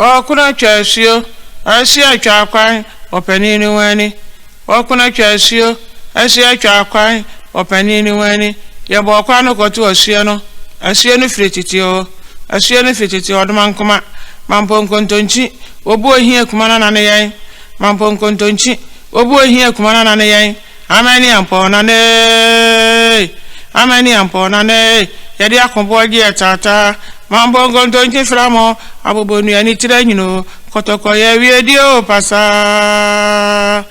Wakuna chasio, Asia chakwan, openini wani. Wakuna chasio, Asia chakwan, openini wani. Yabokwano kotu osiano, Asiano frititio, Asiano frititio, Odmankuma, Mampong kontonchi, Obo here kumana nane, Mampong kontonchi, Obo here kumana nane, Amani amponane, Yadia combogi tata. Mampong kontonchi framo, abobonu yani tiranyino, kotoko ye video pasa.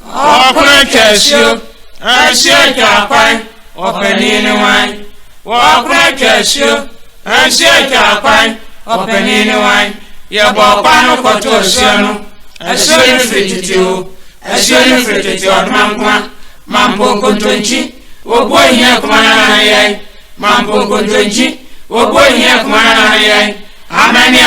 Wakuna chasio, Asia chakwan, openini wine. Wakuna chasio, Asia chakwan, openini wine. Yabokwano kotu osiano, Asiano frititio, Mampong kontonchi, Obo here kumana nane, Mampong kontonchi, Obo here kumana nane, Amani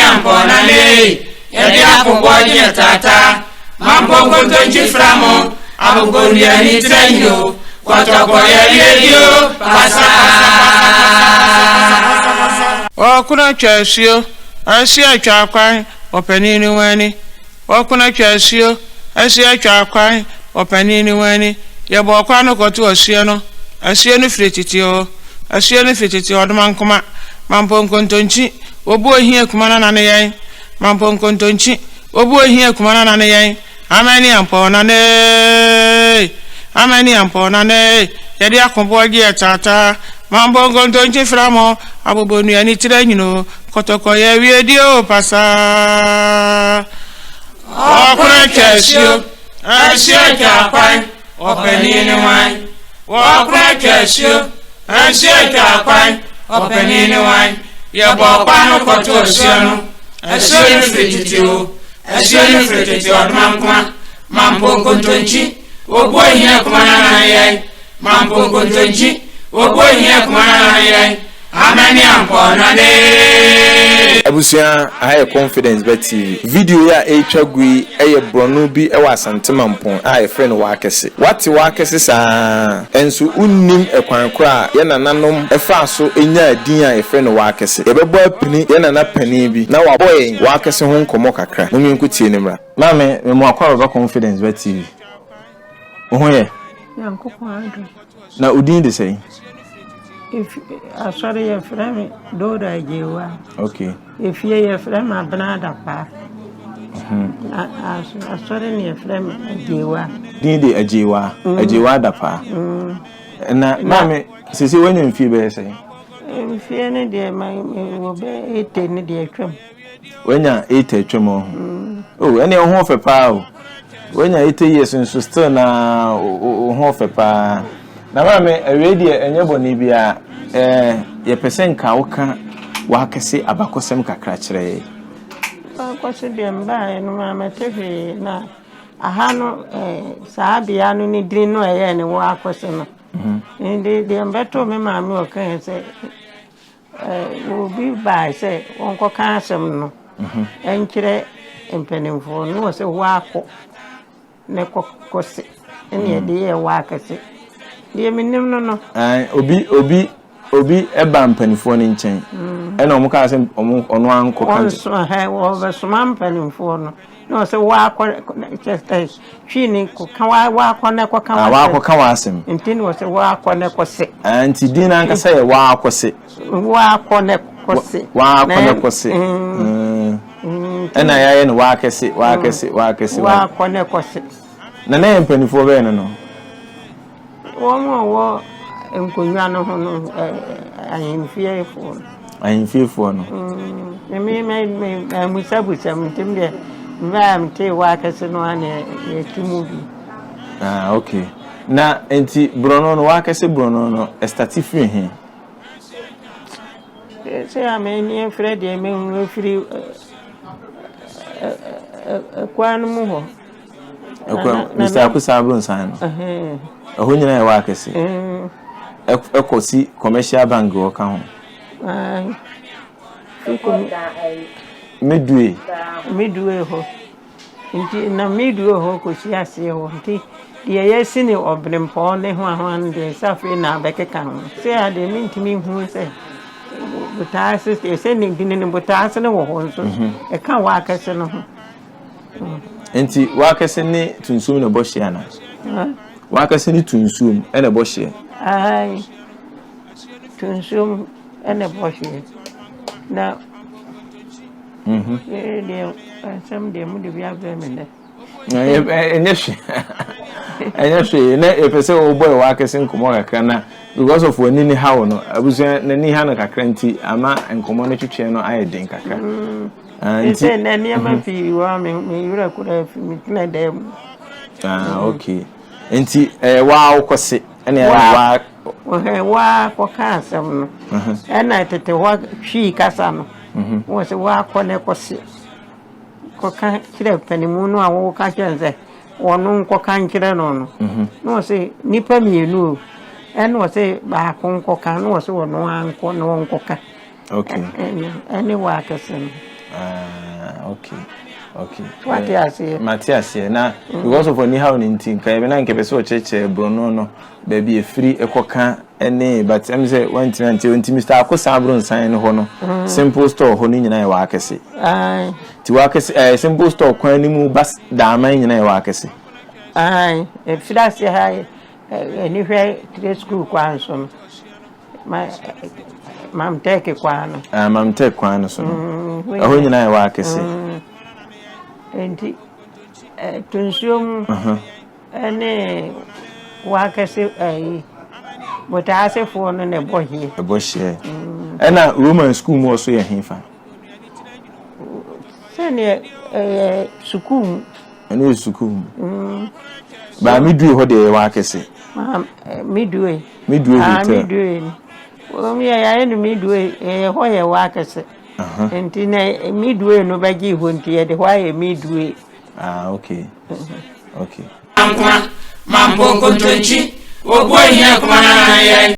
amponane, Yadia combogi tata, Mampong kontonchi framo, abobonu yani tiranyino, kotoko ye video pasa. Wakuna chasio, Asia chakwan, openini wani. Wakuna chasio, Asia chakwan, openini wani. Yabokwano kotu osiano, Asiano frititio, Odmankuma, Mampong kontonchi, Obo here kumana nane, Mampong kontonchi, Obo here kumana nane, Amani amponane, Yadia combogi tata, Mampong kontonchi framo, abobonu yani tiranyino, kotoko ye video pasa. Wakuna chasio, Asia chakwan, openini wine. Wakuna chasio, Asia chakwan, openini wine. Yabokwano kotu osiano, Asiano frititio, Odmankuma, Mampong kontonchi, Obo here kumana nane, Mampong kontonchi, Obo here kumana nane, Amani amponane. Abusia I confidence beti video ya echagui eye brono bi ewa Asante Mampong a friend Worakese wati Worakese sa enso unnim ekwan kra ye nananom efa so enya adin a friend Worakese ebebo apini ye nana pani bi na waboye Worakese ho nkomo kakra mo nkutie ne mra mame me mo akwa ba confidence beti ho ye na udin de say if sorry your friend do da jewa okay if your friend abnada pa sorry your friend jewa din de ajewa da pa na mame sisi wenye mfi be say mfi ne de wo be ete ne de atwam wenya ete atwam oh ene ho fe pa o wenya ete years nso still na ho fe pa na mame awedi enye boni bia ye pesen ka woka Worakese abakosem kakra kire akose de mba no mama tefe na aha no saabia no ni diri no eye ne Worakese no de mbeto me mama o kan se obi ba se wonko kan asem no enkire empenimfo no se wako ne kokose ene de ye Worakese de minim no obi eba mpanifo ni nchen ena omo ka se ono anko kan so wo be so mpanifo no se wako twini ko kan wako ne ko kan wako kan wasem ntini wo se wako ne ko se anti dina nka se wako se wako ne ko se ena ya ye no Worakese wako ne ko se na na mpanifo be no wo enkonwa no hono ayinfiefo no me musabusa mtimde mba mte Worakese no ane yetimubi okay na enti brono no Worakese brono no estati free he se ameni Fred me free kwanu mu ho Mr. Akusabun san ho nyina ya Worakese ekosi commercial bank wo ka ho midwe ho nti na midwe ho ko si ase ho nti de yesi ne obrempo ne ho de safe na bekeka ho se ade mintimi hu se butaase ese ne dine butaase ne wo ho nso e ka Worakese no ho enti Worakese ne tunsum na bohye ana Worakese ne tunsum ene bohye ai tunsum ene bohye na de some de mu de bia be enye na epese o boy Worakese nkomo kakra na because of when ni how no abusia na ni ha no kakra nti ama nkomo no twetwe no ayeden kakra nti na ni ama fi wa me yura kura fi mi na dem okay nti wa ukose ene wa ko kasam no ena tete wa hwi kasa no wo se wa ko ne kose ko kan kire panimu no a wo ka kyenze wonu ko kan kire no no se nipa mienu eno se ba ko ko kan no se wonu anko no ko ka okay any Worakese okay what you say Matthias na because of any how nintin kan be na nke pese o cheche brono no ba bi efiri ekoka ene but am say one time Mr. Akosa abron san no ho no simple store ho ni nyina e Worakese ti Worakese simple store kwan ni mu bas da man nyina e Worakese e fidase ha eni hwe trade school kwan so no mamteke kwan no mamteke kwan so no ho nyina e Worakese enti tunsum ene Worakese butaase fo no ne bohye ena Roman school mo so ye hinfa sene school ene school ba midue ho de Worakese midue hotel o mi ya ene midue ho ye Worakese enti na midue no baji ho nti ye de ho ye midue okay Mampong kontonchi obo yin kuma na